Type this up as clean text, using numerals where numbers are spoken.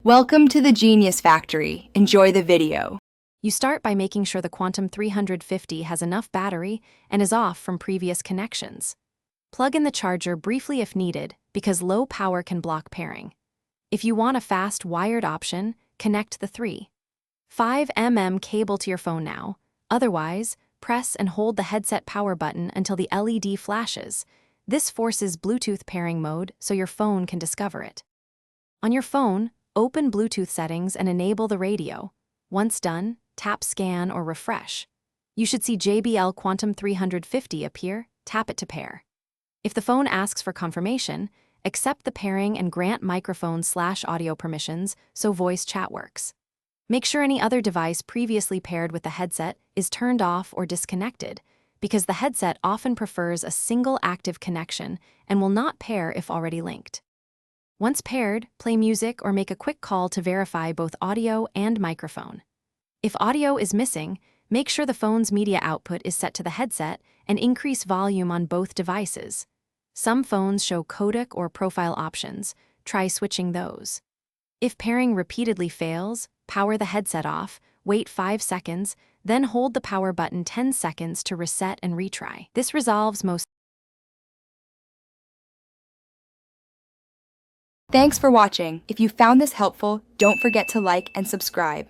Welcome to the Genius Factory. Enjoy the video. You start by making sure the Quantum 350 has enough battery and is off from previous connections. Plug in the charger briefly if needed, because low power can block pairing. If you want a fast wired option, connect the 3.5 mm cable to your phone now. Otherwise, press and hold the headset power button until the LED flashes. This forces Bluetooth pairing mode so your phone can discover it. On your phone, open Bluetooth settings and enable the radio. Once done, tap Scan or Refresh. You should see JBL Quantum 350 appear. Tap it to pair. If the phone asks for confirmation, accept the pairing and grant microphone/audio permissions so voice chat works. Make sure any other device previously paired with the headset is turned off or disconnected, because the headset often prefers a single active connection and will not pair if already linked. Once paired, play music or make a quick call to verify both audio and microphone. If audio is missing, make sure the phone's media output is set to the headset and increase volume on both devices. Some phones show codec or profile options. Try switching those. If pairing repeatedly fails, power the headset off, wait 5 seconds, then hold the power button 10 seconds to reset and retry. This resolves most. Thanks for watching. If you found this helpful, don't forget to like and subscribe.